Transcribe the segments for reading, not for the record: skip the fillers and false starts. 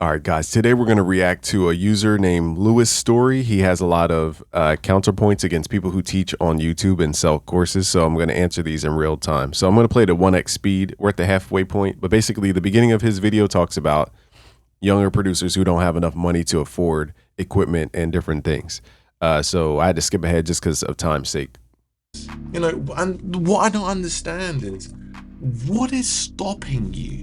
All right, guys, today we're going to react to a user named Lewis Story. He has a lot of counterpoints against people who teach on YouTube and sell courses. So I'm going to answer these in real time. So I'm going to play it at 1x speed. We're at the halfway point. But basically, the beginning of his video talks about younger producers who don't have enough money to afford equipment and different things. So I had to skip ahead just because of time's sake. You know, and what I don't understand is, what is stopping you?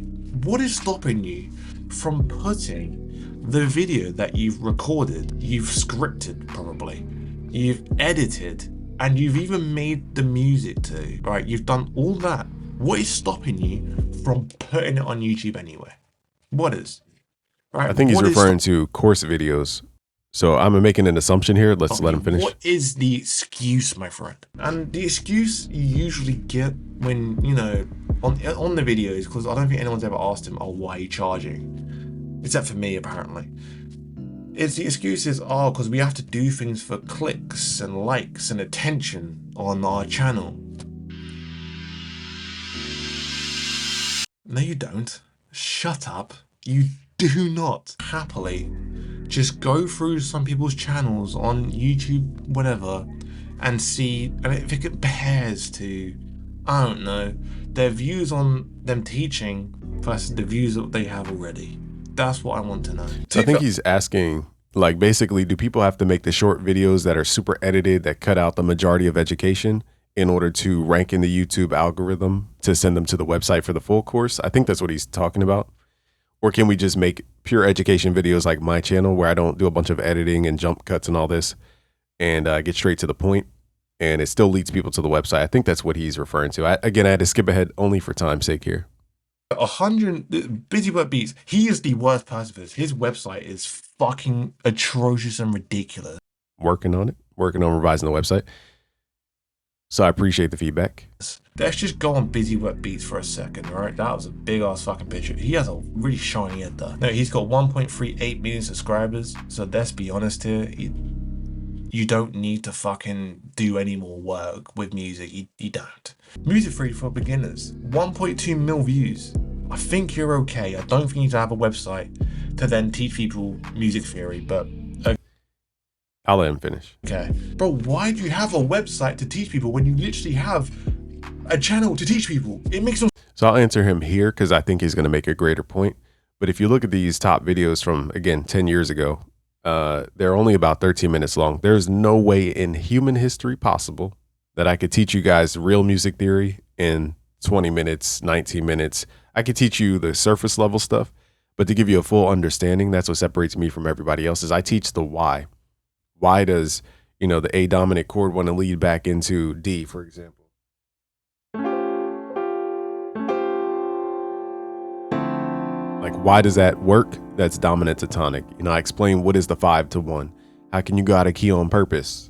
What is stopping you from putting the video that you've recorded, you've scripted probably, you've edited, and you've even made the music to, right? You've done all that. What is stopping you from putting it on YouTube anyway? What is? Right? I think he's referring to course videos. So I'm making an assumption here. Let's let him finish. What is the excuse, my friend? And the excuse you usually get when, you know, on the videos, because I don't think anyone's ever asked him, oh, why are you charging? Except for me, apparently. It's the excuse is, oh, because we have to do things for clicks and likes and attention on our channel. No, you don't. Shut up. You do not happily just go through some people's channels on YouTube, whatever, and see, and if it compares to, I don't know, their views on them teaching versus the views that they have already. That's what I want to know. I think he's asking, like, basically, do people have to make the short videos that are super edited that cut out the majority of education in order to rank in the YouTube algorithm to send them to the website for the full course? I think that's what he's talking about. Or can we just make pure education videos like my channel where I don't do a bunch of editing and jump cuts and all this and get straight to the point, and it still leads people to the website? I think that's what he's referring to. Again, I had to skip ahead only for time's sake here. 100 Busy Work Beats. He is the worst person for this. His website is fucking atrocious and ridiculous. Working on it. Working on revising the website. So I appreciate the feedback. Let's just go on Busy Work Beats for a second, alright? That was a big ass fucking picture. He has a really shiny head though. No, he's got 1.38 million subscribers. So let's be honest here. You don't need to fucking do any more work with music. You don't. Music Theory for beginners. 1.2 mil views. I think you're okay. I don't think you need to have a website to then teach people music theory, but I'll let him finish. Okay. Bro, why do you have a website to teach people when you literally have a channel to teach people? It makes no sense. So I'll answer him here because I think he's going to make a greater point. But if you look at these top videos from, again, 10 years ago, they're only about 13 minutes long. There's no way in human history possible that I could teach you guys real music theory in 20 minutes, 19 minutes. I could teach you the surface level stuff, but to give you a full understanding, that's what separates me from everybody else, is I teach the why. Why does, you know, the A dominant chord want to lead back into D, for example? Like, why does that work? That's dominant to tonic. You know, I explain what is the 5 to 1. How can you go out of key on purpose?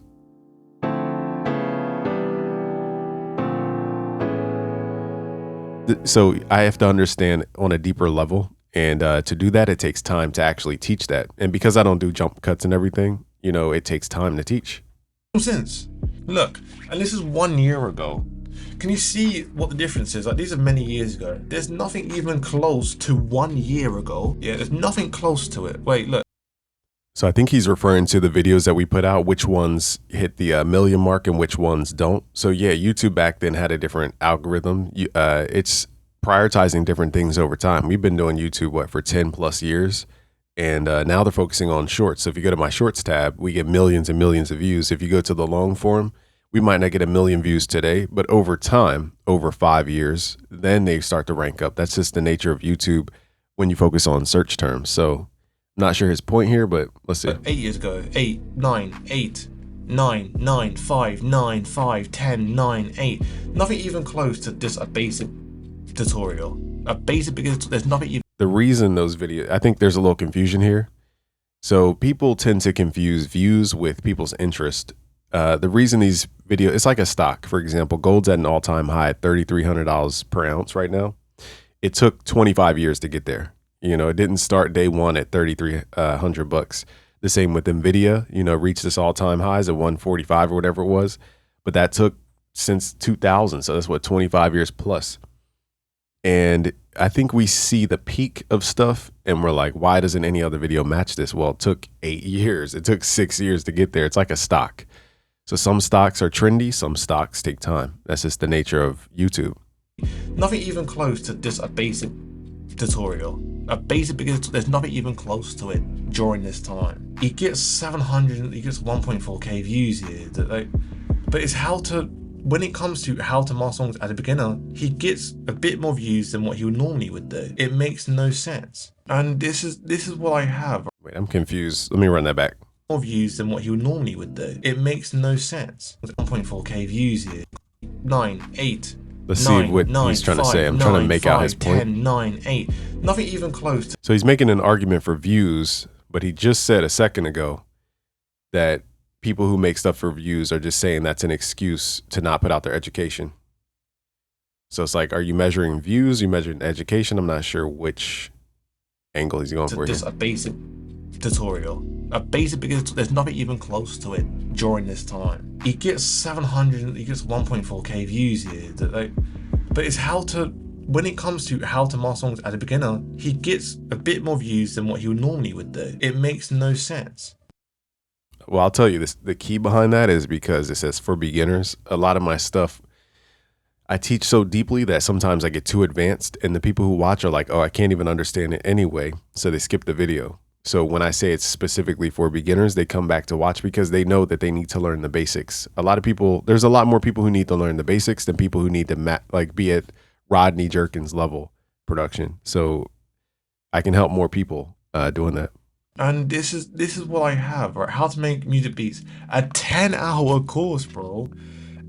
So I have to understand on a deeper level. And to do that, it takes time to actually teach that. And because I don't do jump cuts and everything, you know, it takes time to teach. No sense. Look, and this is 1 year ago. Can you see what the difference is? Like, these are many years ago. There's nothing even close to 1 year ago. Yeah, there's nothing close to it. Wait, look. So I think he's referring to the videos that we put out, which ones hit the million mark and which ones don't. So yeah, YouTube back then had a different algorithm. It's prioritizing different things over time. We've been doing YouTube, what, for 10 plus years. And now they're focusing on shorts. So if you go to my shorts tab, we get millions and millions of views. If you go to the long form, we might not get 1 million views today, but over time, over 5 years, then they start to rank up. That's just the nature of YouTube when you focus on search terms. So I'm not sure his point here, but let's see. 8 years ago, 8, 9, 8, 9, 9, 5, 9, 5, 10, 9, 8. Nothing even close to just a basic tutorial. A basic, because there's nothing even. The reason those videos, I think there's a little confusion here. So people tend to confuse views with people's interest. The reason these videos, it's like a stock. For example, gold's at an all-time high at $3,300 per ounce right now. It took 25 years to get there. You know, it didn't start day one at 3,300 bucks. The same with Nvidia, you know, reached this all-time highs at 145 or whatever it was. But that took since 2000. So that's what, 25 years plus. And I think we see the peak of stuff and we're like, why doesn't any other video match this? Well, it took 8 years. It took 6 years to get there. It's like a stock. So some stocks are trendy, some stocks take time. That's just the nature of YouTube. Nothing even close to just a basic tutorial. A basic beginner, there's nothing even close to it during this time. He gets 1.4k views here. But it's how to, when it comes to how to master songs as a beginner, he gets a bit more views than what he normally would do. It makes no sense. And this is what I have. Wait, I'm confused. Let me run that back. More views than what he normally would do. It makes no sense. 1.4k views here. 9, 8. Let's see what he's trying to say. I'm trying to make out his point. 10, 9, 8. Nothing even close to. So he's making an argument for views, but he just said a second ago that people who make stuff for views are just saying that's an excuse to not put out their education. So it's like, are you measuring views? Are you measuring education? I'm not sure which angle he's going for just here. A basic tutorial. A basic beginner, there's nothing even close to it during this time. He gets 1.4k views here. But it's how to, when it comes to how to master songs as a beginner, he gets a bit more views than what he normally would do. It makes no sense. Well, I'll tell you this. The key behind that is because it says for beginners. A lot of my stuff, I teach so deeply that sometimes I get too advanced and the people who watch are like, oh, I can't even understand it anyway. So they skip the video. So when I say it's specifically for beginners, they come back to watch because they know that they need to learn the basics. A lot of people, there's a lot more people who need to learn the basics than people who need to be at Rodney Jerkins level production. So I can help more people doing that. And this is what I have, right? How to make music beats. A 10-hour course, bro.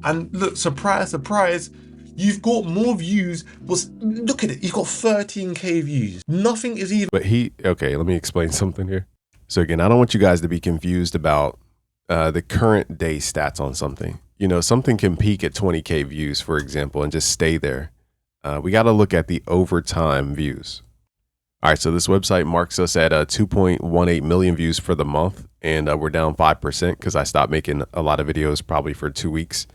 And look, surprise, surprise, you've got more views. Look at it, you've got 13k views. Nothing is even. But okay, let me explain something here. So again, I don't want you guys to be confused about the current day stats on something. You know, something can peak at 20k views, for example, and just stay there. We got to look at the overtime views. All right, so this website marks us at 2.18 million views for the month, and we're down 5% because I stopped making a lot of videos probably for 2 weeks.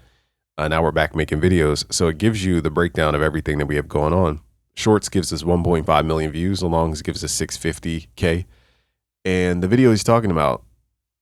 Now we're back making videos. So it gives you the breakdown of everything that we have going on. Shorts gives us 1.5 million views. The longs gives us 650K. And the video he's talking about,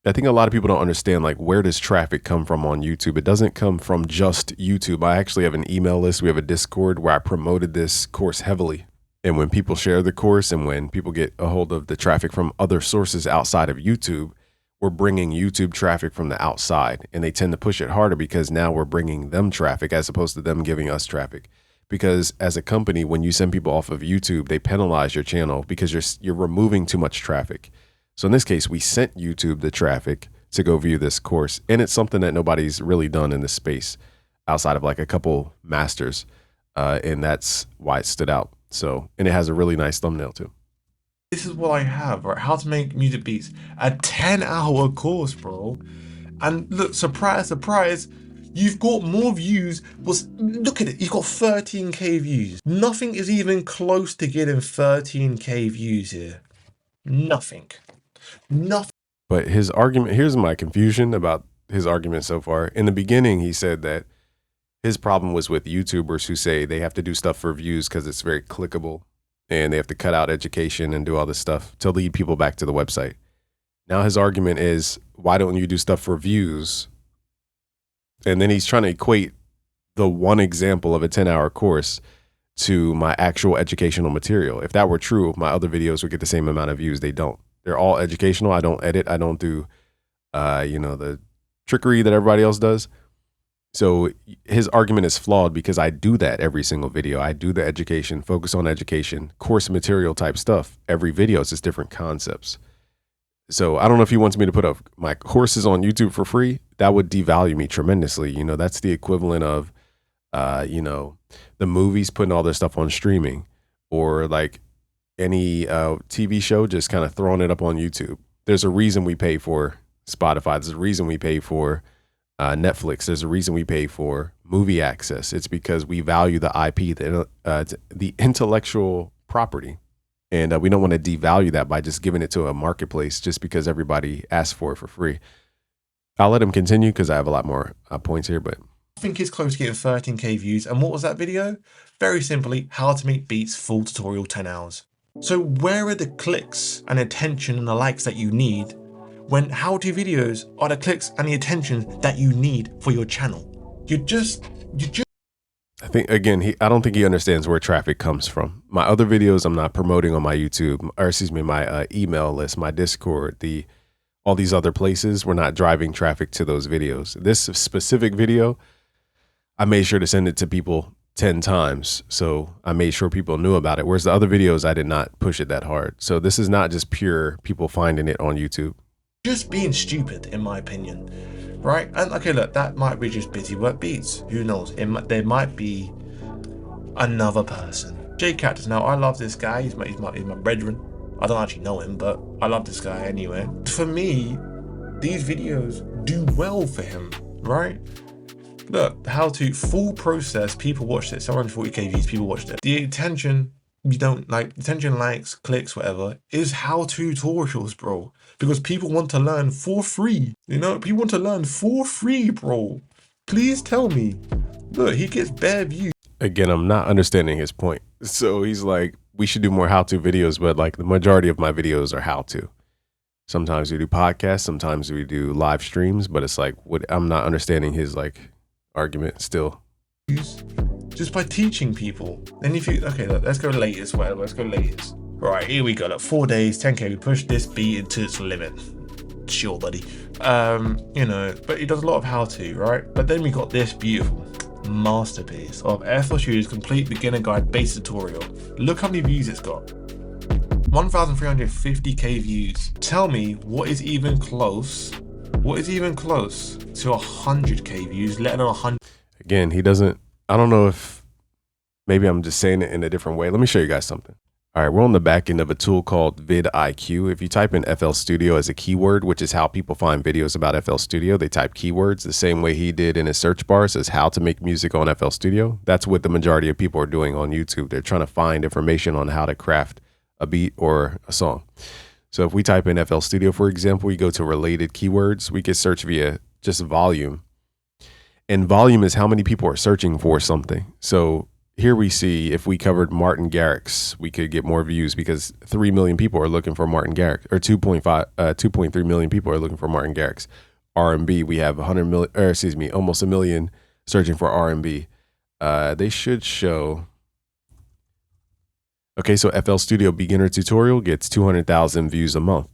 I think a lot of people don't understand, like, where does traffic come from on YouTube? It doesn't come from just YouTube. I actually have an email list. We have a Discord where I promoted this course heavily. And when people share the course and when people get a hold of the traffic from other sources outside of YouTube, we're bringing YouTube traffic from the outside, and they tend to push it harder because now we're bringing them traffic as opposed to them giving us traffic. Because as a company, when you send people off of YouTube, they penalize your channel because you're removing too much traffic. So in this case, we sent YouTube the traffic to go view this course, and it's something that nobody's really done in this space outside of like a couple masters, and that's why it stood out. So, and it has a really nice thumbnail too. This is what I have, right? How to make music beats. A 10-hour course, bro. And look, surprise, surprise, you've got more views. Look at it, you've got 13k views. Nothing is even close to getting 13k views here. Nothing. But his argument, here's my confusion about his argument so far. In the beginning, he said that his problem was with YouTubers who say they have to do stuff for views because it's very clickable. And they have to cut out education and do all this stuff to lead people back to the website. Now his argument is, why don't you do stuff for views? And then he's trying to equate the one example of a 10-hour course to my actual educational material. If that were true, my other videos would get the same amount of views. They don't. They're all educational. I don't edit. I don't do, the trickery that everybody else does. So his argument is flawed because I do that every single video. I do the education, focus on education, course material type stuff. Every video is just different concepts. So I don't know if he wants me to put up my courses on YouTube for free. That would devalue me tremendously. You know, that's the equivalent of, the movies putting all their stuff on streaming, or like any TV show just kind of throwing it up on YouTube. There's a reason we pay for Spotify. There's a reason we pay for Netflix. There's a reason we pay for movie access. It's because we value the IP, the intellectual property. And we don't want to devalue that by just giving it to a marketplace just because everybody asks for it for free. I'll let him continue because I have a lot more points here, but I think it's close to getting 13k views. And what was that video? Very simply, how to make beats, full tutorial, 10 hours. So where are the clicks and attention and the likes that you need when how-to videos are the clicks and the attention that you need for your channel? You just I think, again, I don't think he understands where traffic comes from. My other videos I'm not promoting on my YouTube, or excuse me, my email list, my Discord, all these other places. We're not driving traffic to those videos. This specific video, I made sure to send it to people 10 times. So I made sure people knew about it. Whereas the other videos, I did not push it that hard. So this is not just pure people finding it on YouTube. Just being stupid, in my opinion. Right? And okay, look, that might be just Busy Work Beats. Who knows? There might be another person. Jay Cactus. Now, I love this guy. He's my brethren. I don't actually know him, but I love this guy anyway. For me, these videos do well for him, right? Look, how to full process. People watched it. 740k views. People watched it. The attention you don't like, attention, likes, clicks, whatever, is how-to tutorials, bro. Because people want to learn for free. You know, people want to learn for free, bro. Please tell me. Look, he gets bare views. Again, I'm not understanding his point. So he's like, we should do more how-to videos, but like the majority of my videos are how-to. Sometimes we do podcasts, sometimes we do live streams, but it's like, I'm not understanding his like argument still. Just by teaching people. Then if you, okay, look, let's go latest, whatever, let's go latest. Right, here we go, look, 4 days, 10k, we push this beat into its limit. Sure, buddy. You know, but he does a lot of how-to, right? But then we got this beautiful masterpiece of FL Studio's complete beginner guide base tutorial. Look how many views it's got. 1,350k views. Tell me what is even close to 100k views, let alone 100. Again, he doesn't, I don't know if maybe I'm just saying it in a different way. Let me show you guys something. All right, we're on the back end of a tool called vidIQ. If you type in FL Studio as a keyword, which is how people find videos about FL Studio, they type keywords the same way he did in his search bar, says how to make music on FL Studio. That's what the majority of people are doing on YouTube. They're trying to find information on how to craft a beat or a song. So if we type in FL Studio, for example, we go to related keywords, we can search via just volume. And volume is how many people are searching for something. So here we see if we covered Martin Garrix, we could get more views because 3 million people are looking for Martin Garrix, or 2.3 million people are looking for Martin Garrix. R&B, we have 100 million, or excuse me, almost a million searching for R&B. They should show. Okay, so FL Studio beginner tutorial gets 200,000 views a month.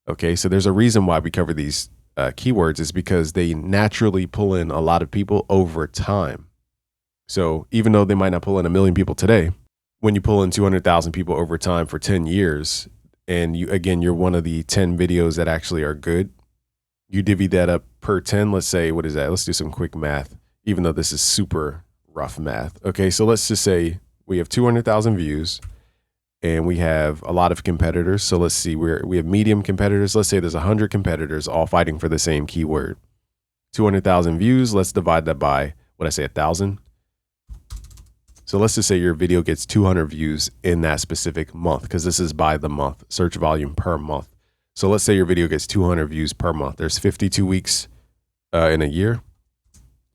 Okay, so there's a reason why we cover these keywords is because they naturally pull in a lot of people over time. So even though they might not pull in 1 million people today, when you pull in 200,000 people over time for 10 years, and you're one of the 10 videos that actually are good, you divvy that up per 10. Let's say, what is that? Let's do some quick math, even though this is super rough math. Okay, so let's just say we have 200,000 views and we have a lot of competitors. So let's see, we have medium competitors. Let's say there's 100 competitors all fighting for the same keyword. 200,000 views, let's divide that by, 1,000. So let's just say your video gets 200 views in that specific month, because this is by the month, search volume per month. So let's say your video gets 200 views per month. There's 52 weeks in a year.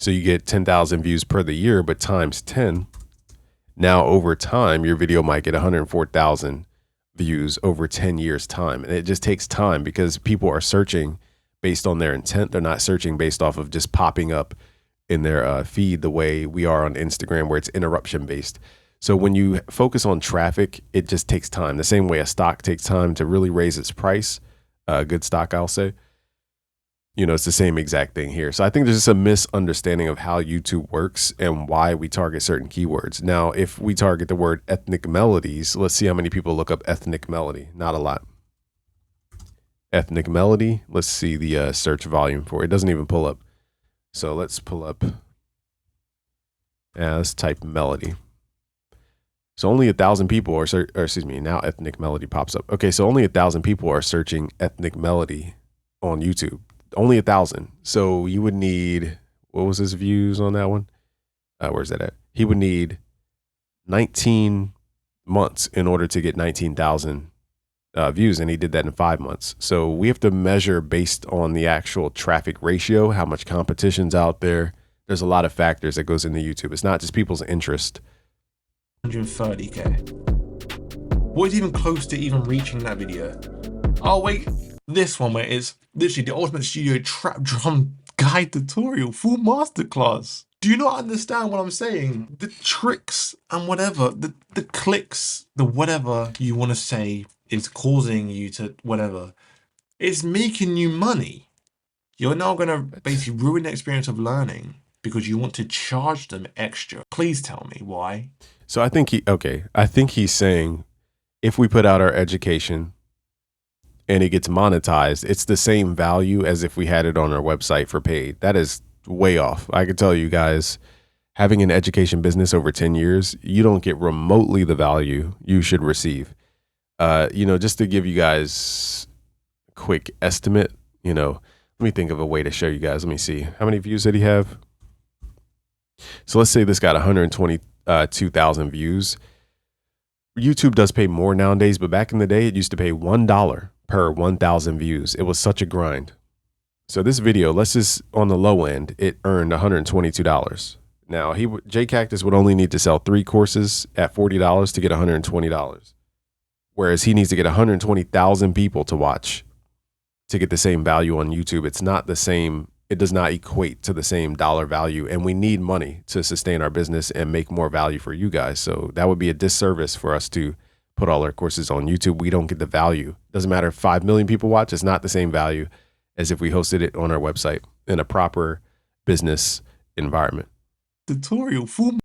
So you get 10,000 views per the year, but times 10. Now over time, your video might get 104,000 views over 10 years time. And it just takes time because people are searching based on their intent. They're not searching based off of just popping up in their feed the way we are on Instagram, where it's interruption based. So when you focus on traffic, it just takes time. The same way a stock takes time to really raise its price, a good stock, I'll say. You know, it's the same exact thing here. So I think there's just a misunderstanding of how YouTube works and why we target certain keywords. Now, if we target the word ethnic melodies, let's see how many people look up ethnic melody. Not a lot. Ethnic melody. Let's see the search volume for it. It doesn't even pull up. So let's pull up, let's type melody. So only 1,000 people are, now ethnic melody pops up. Okay, so only 1,000 people are searching ethnic melody on YouTube. Only 1,000. So you would need, what was his views on that one? Where's that at? He would need 19 months in order to get 19,000 views, and he did that in 5 months. So we have to measure based on the actual traffic ratio, how much competition's out there, There's a lot of factors that goes into YouTube. It's not just people's interest. 130K. What is even close to even reaching that video? Oh wait, this one where it's literally the Ultimate Studio Trap Drum Guide Tutorial, full masterclass. Do you not understand what I'm saying? The tricks and whatever, the clicks, the whatever you want to say is causing you to whatever. It's making you money. You're now going to basically ruin the experience of learning because you want to charge them extra. Please tell me why. So I think he's saying if we put out our education and it gets monetized, it's the same value as if we had it on our website for paid. That is way off. I can tell you guys, having an education business over 10 years, you don't get remotely the value you should receive. Just to give you guys a quick estimate, let me think of a way to show you guys. Let me see. How many views did he have? So let's say this got 122,000 views. YouTube does pay more nowadays, but back in the day, it used to pay $1 per 1,000 views. It was such a grind. So this video, let's just on the low end, it earned $122. Now J Cactus would only need to sell 3 courses at $40 to get $120. Whereas he needs to get 120,000 people to watch to get the same value on YouTube. It's not the same. It does not equate to the same dollar value. And we need money to sustain our business and make more value for you guys. So that would be a disservice for us to put all our courses on YouTube. We don't get the value. Doesn't matter if 5 million people watch. It's not the same value as if we hosted it on our website in a proper business environment. Tutorial full.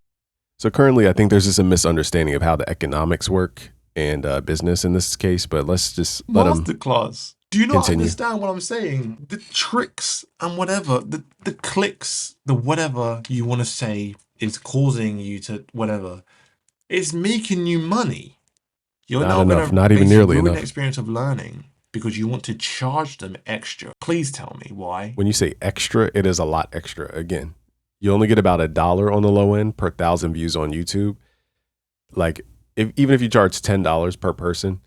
So currently, I think there's just a misunderstanding of how the economics work and business in this case. But let's just let him masterclass. Do you not continue. understand what I'm saying? The tricks and whatever, the clicks, the whatever you want to say is causing you to whatever. It's making you money. You're Not now enough, going not to even nearly ruin enough. the experience of learning because you want to charge them extra. Please tell me why. When you say extra, it is a lot extra. Again, you only get about $1 on the low end per 1,000 views on YouTube. Like even if you charge $10 per person,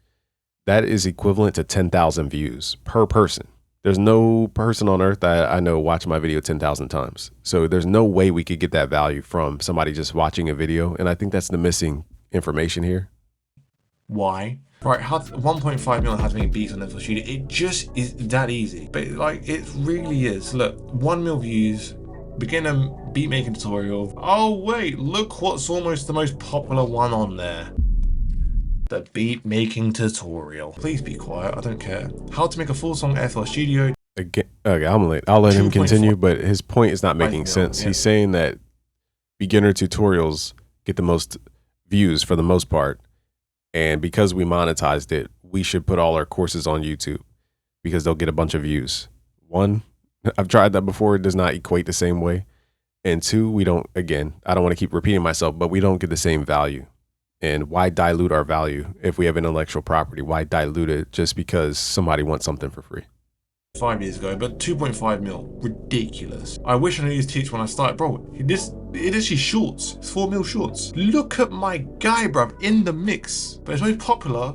that is equivalent to 10,000 views per person. There's no person on earth that I know watch my video 10,000 times. So there's no way we could get that value from somebody just watching a video. And I think that's the missing information here. Why? Right, 1.5 million has been beats on FL Studio. It just is that easy. But it really is. Look, 1 mil views, beginner beat making tutorial. Oh wait, look what's almost the most popular one on there. The beat making tutorial. Please be quiet, I don't care. How to make a full song FL Studio. Again, okay, I'll let him continue, but his point is not making sense. Yeah. He's saying that beginner tutorials get the most views for the most part. And because we monetized it, we should put all our courses on YouTube because they'll get a bunch of views. 1, I've tried that before. It does not equate the same way. And 2, I don't want to keep repeating myself, but we don't get the same value. And why dilute our value if we have intellectual property? Why dilute it just because somebody wants something for free? 5 years ago, but 2.5 mil, ridiculous. I wish I knew his tips when I started, bro. It is actually shorts. It's 4 mil shorts. Look at my guy, bruv, in the mix. But it's most popular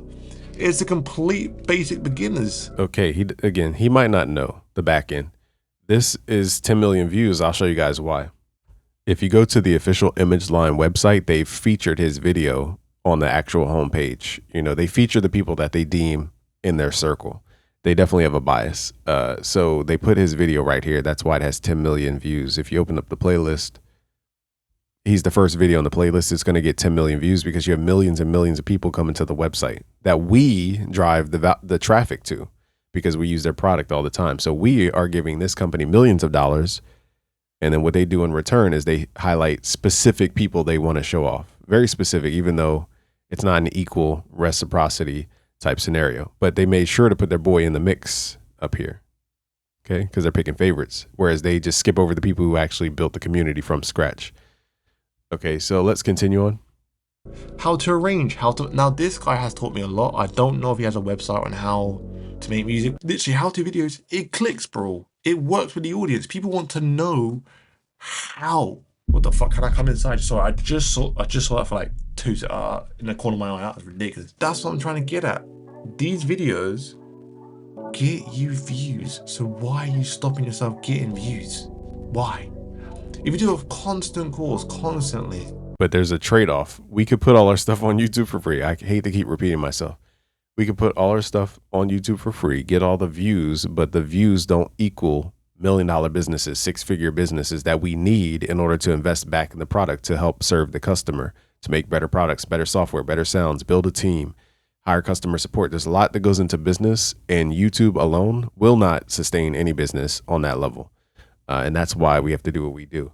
is the complete basic beginners. Okay, he might not know the back end. This is 10 million views. I'll show you guys why. If you go to the official ImageLine website, they've featured his video on the actual homepage. They feature the people that they deem in their circle. They definitely have a bias. So they put his video right here. That's why it has 10 million views. If you open up the playlist, he's the first video on the playlist. It's going to get 10 million views because you have millions and millions of people coming to the website that we drive the traffic to because we use their product all the time. So we are giving this company millions of dollars. And then what they do in return is they highlight specific people they want to show off. Very specific, even though it's not an equal reciprocity type scenario. But they made sure to put their boy in the mix up here. Okay, because they're picking favorites. Whereas they just skip over the people who actually built the community from scratch. Okay, so let's continue on. How to arrange, now this guy has taught me a lot. I don't know if he has a website on how to make music. Literally, how-to videos, it clicks, bro. It works with the audience. People want to know how. What the fuck? Can I come inside? Sorry, I just saw that for like 2 in the corner of my eye. That was ridiculous. That's what I'm trying to get at. These videos get you views. So why are you stopping yourself getting views? Why? If you do a constant course constantly, but there's a trade-off. We could put all our stuff on YouTube for free. I hate to keep repeating myself. We could put all our stuff on YouTube for free, get all the views, but the views don't equal $1 million businesses, 6-figure businesses that we need in order to invest back in the product to help serve the customer, to make better products, better software, better sounds, build a team, hire customer support. There's a lot that goes into business, and YouTube alone will not sustain any business on that level. And that's why we have to do what we do.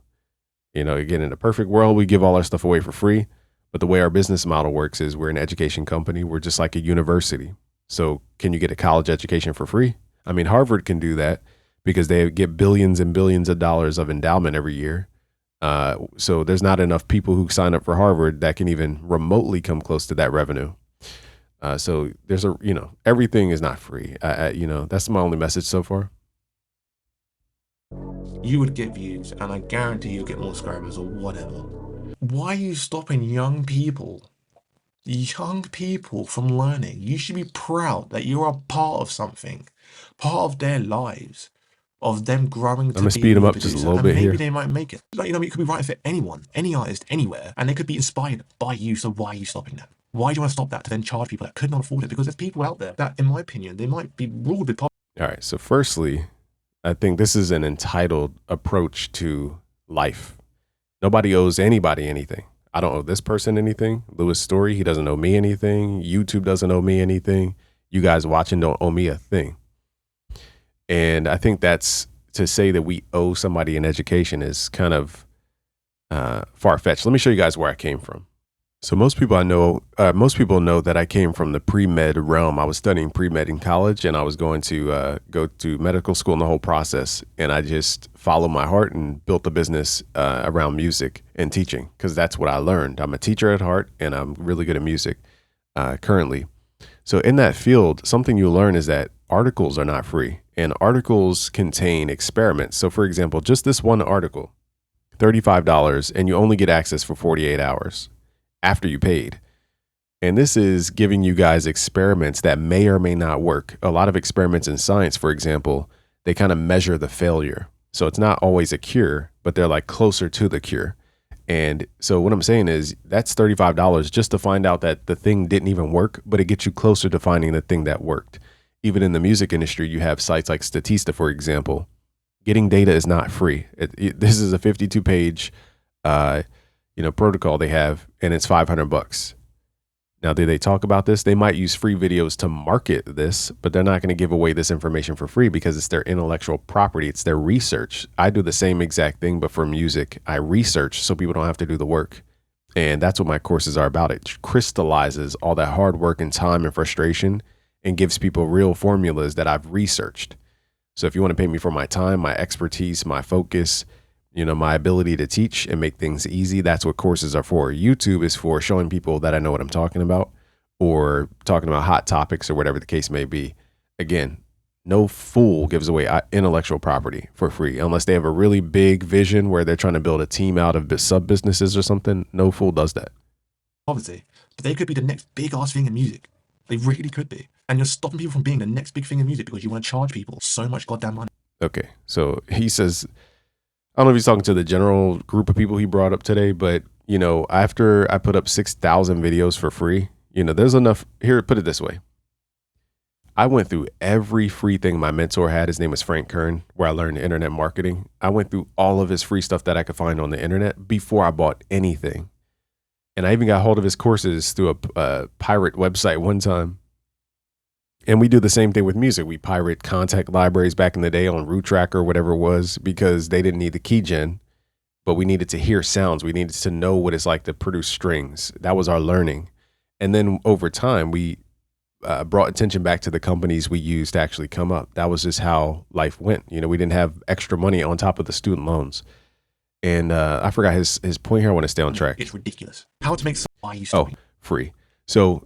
You know, again, in a perfect world, we give all our stuff away for free. But the way our business model works is we're an education company. We're just like a university. So can you get a college education for free? I mean, Harvard can do that because they get billions and billions of dollars of endowment every year. So there's not enough people who sign up for Harvard that can even remotely come close to that revenue. So there's everything is not free. That's my only message so far. you would get views, and I guarantee you'll get more subscribers or whatever. Why are you stopping young people from learning? You should be proud that you are a part of something, part of their lives, of them growing to I'm gonna speed them up just a little bit maybe here. Maybe they might make it. Like, it could be right for anyone, any artist, anywhere, and they could be inspired by you. So why are you stopping that? Why do you want to stop that to then charge people that could not afford it? Because there's people out there that, in my opinion, they might be ruled with poverty. All right. So firstly, I think this is an entitled approach to life. Nobody owes anybody anything. I don't owe this person anything. Lewis Story, he doesn't owe me anything. YouTube doesn't owe me anything. You guys watching don't owe me a thing. And I think that's to say that we owe somebody an education is kind of far-fetched. Let me show you guys where I came from. So most people know that I came from the pre-med realm. I was studying pre-med in college, and I was going to go to medical school and the whole process. And I just followed my heart and built a business around music and teaching, because that's what I learned. I'm a teacher at heart, and I'm really good at music currently. So in that field, something you learn is that articles are not free, and articles contain experiments. So for example, just this one article, $35, and you only get access for 48 hours. After you paid. And this is giving you guys experiments that may or may not work. A lot of experiments in science, for example, they kind of measure the failure. So it's not always a cure, but they're like closer to the cure. And so what I'm saying is that's $35 just to find out that the thing didn't even work, but it gets you closer to finding the thing that worked. Even in the music industry, you have sites like Statista, for example. Getting data is not free. This is a 52-page protocol they have, and it's $500. Now, do they talk about this? They might use free videos to market this, but they're not going to give away this information for free because it's their intellectual property. It's their research. I do the same exact thing, but for music, I research so people don't have to do the work. And that's what my courses are about. It crystallizes all that hard work and time and frustration and gives people real formulas that I've researched. So if you want to pay me for my time, my expertise, my focus, my ability to teach and make things easy, that's what courses are for. YouTube is for showing people that I know what I'm talking about, or talking about hot topics or whatever the case may be. Again, no fool gives away intellectual property for free unless they have a really big vision where they're trying to build a team out of sub businesses or something. No fool does that. Obviously, but they could be the next big ass thing in music. They really could be. And you're stopping people from being the next big thing in music because you want to charge people so much goddamn money. Okay, so he says, I don't know if he's talking to the general group of people he brought up today, but, after I put up 6,000 videos for free, there's enough. Here, put it this way. I went through every free thing my mentor had. His name was Frank Kern, where I learned internet marketing. I went through all of his free stuff that I could find on the internet before I bought anything. And I even got hold of his courses through a pirate website one time. And we do the same thing with music. We pirate contact libraries back in the day on Root Tracker or whatever it was, because they didn't need the key gen, but we needed to hear sounds. We needed to know what it's like to produce strings. That was our learning. And then over time, we brought attention back to the companies we used to actually come up. That was just how life went. We didn't have extra money on top of the student loans. And I forgot his point here. I want to stay on track. It's ridiculous. How to make why you stopping? Free. So,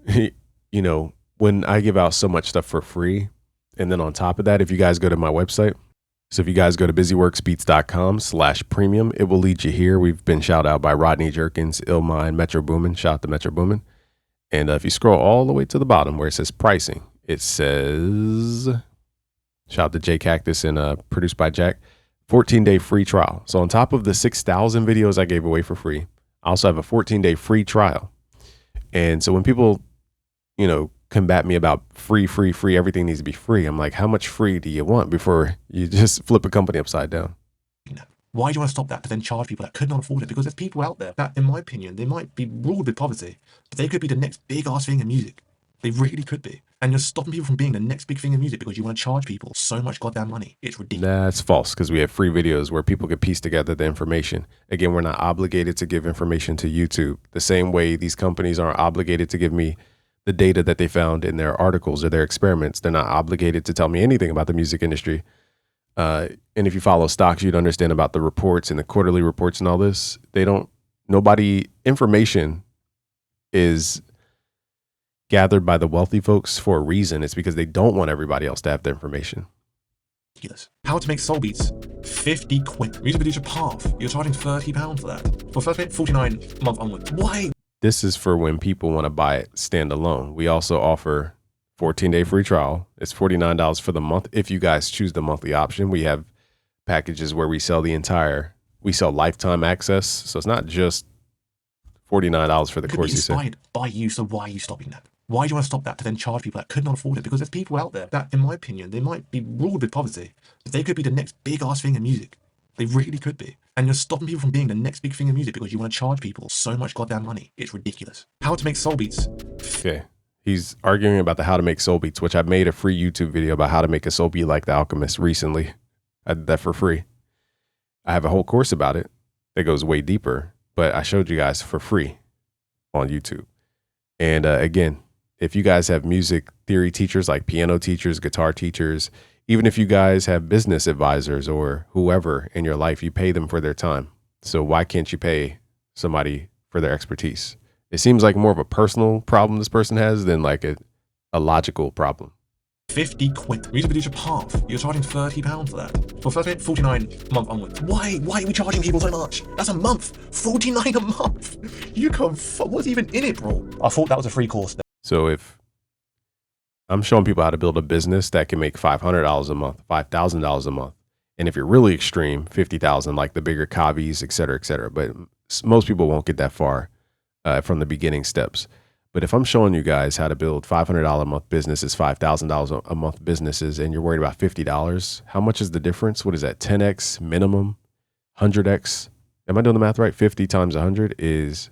when I give out so much stuff for free, and then on top of that, if you guys go to my website, so if you guys go to busyworksbeats.com/premium, it will lead you here. We've been shouted out by Rodney Jerkins, Illmind, Metro Boomin. Shout out to Metro Boomin. And if you scroll all the way to the bottom where it says pricing, it says, shout out to J Cactus and produced by Jack, 14-day free trial. So on top of the 6,000 videos I gave away for free, I also have a 14-day free trial. And so when people, combat me about free, everything needs to be free, I'm like, how much free do you want before you just flip a company upside down? Why do you want to stop that to then charge people that could not afford it? Because there's people out there that, in my opinion, they might be ruled with poverty, but they could be the next big ass thing in music. They really could be. And you're stopping people from being the next big thing in music because you want to charge people so much goddamn money. It's ridiculous. That's false, because we have free videos where people can piece together the information. Again, we're not obligated to give information to YouTube the same way these companies aren't obligated to give me the data that they found in their articles or their experiments. They're not obligated to tell me anything about the music industry. And if you follow stocks, you'd understand about the reports and the quarterly reports and all this. Information is gathered by the wealthy folks for a reason. It's because they don't want everybody else to have the information. How to make soul beats, 50 quid. Music producer path, you're charging £30 for that. For first bit, 49 month onwards. Why? This is for when people want to buy it standalone. We also offer 14-day free trial. It's $49 for the month. If you guys choose the monthly option, we have packages where we sell lifetime access. So it's not just $49 for the course. Could be inspired by you, so why are you stopping that? Why do you want to stop that to then charge people that could not afford it? Because there's people out there that, in my opinion, they might be ruled with poverty, but they could be the next big ass thing in music. They really could be. And you're stopping people from being the next big thing in music because you want to charge people so much goddamn money. It's ridiculous. How to make soul beats. Okay. He's arguing about the how to make soul beats, which I made a free YouTube video about how to make a soul beat like The Alchemist recently. I did that for free. I have a whole course about it that goes way deeper, but I showed you guys for free on YouTube. And again, if you guys have music theory teachers like piano teachers, guitar teachers, even if you guys have business advisors or whoever in your life, you pay them for their time. So why can't you pay somebody for their expertise? It seems like more of a personal problem this person has than like a logical problem. 50 quid. Music producer path, you're charging £30 for that. For first bit, 49 month onwards. Why are we charging people so much? That's a month. 49 a month. You can what's even in it, bro? I thought that was a free course. So if I'm showing people how to build a business that can make $500 a month, $5,000 a month, and if you're really extreme, 50,000, like the bigger Kavis, et cetera, et cetera. But most people won't get that far from the beginning steps. But if I'm showing you guys how to build $500 a month businesses, $5,000 a month businesses, and you're worried about $50, how much is the difference? What is that? 10x minimum, 100x? Am I doing the math right? 50 times 100 is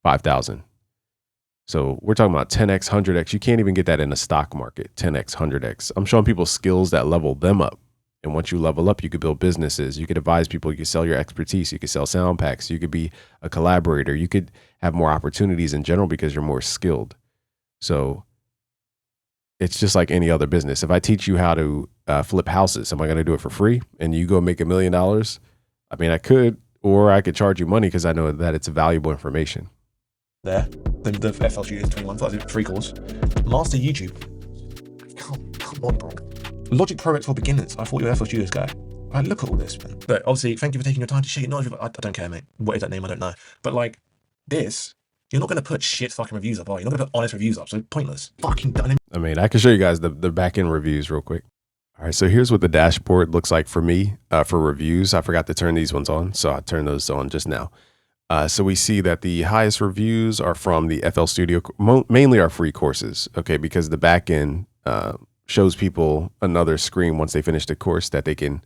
5,000. So we're talking about 10x, 100x. You can't even get that in the stock market, 10x, 100x. I'm showing people skills that level them up. And once you level up, you could build businesses. You could advise people. You could sell your expertise. You could sell sound packs. You could be a collaborator. You could have more opportunities in general because you're more skilled. So it's just like any other business. If I teach you how to flip houses, am I going to do it for free? And you go make $1 million? I mean, I could, or I could charge you money because I know that it's valuable information. There, the FL Studios 21, that's a free course. Master YouTube. Come on, bro. Logic Pro X for beginners. I thought you were FL Studios guy. Right, look at all this, man. Look, obviously, thank you for taking your time to share your knowledge. I don't care, mate. What is that name? I don't know. But like this, you're not going to put shit fucking reviews up, are you? You're not going to put honest reviews up, so pointless. Fucking done. I mean, I can show you guys the back end reviews real quick. All right, so here's what the dashboard looks like for me for reviews. I forgot to turn these ones on, so I turned those on just now. So we see that the highest reviews are from the FL Studio, mainly our free courses, okay, because the back end shows people another screen once they finish the course that they can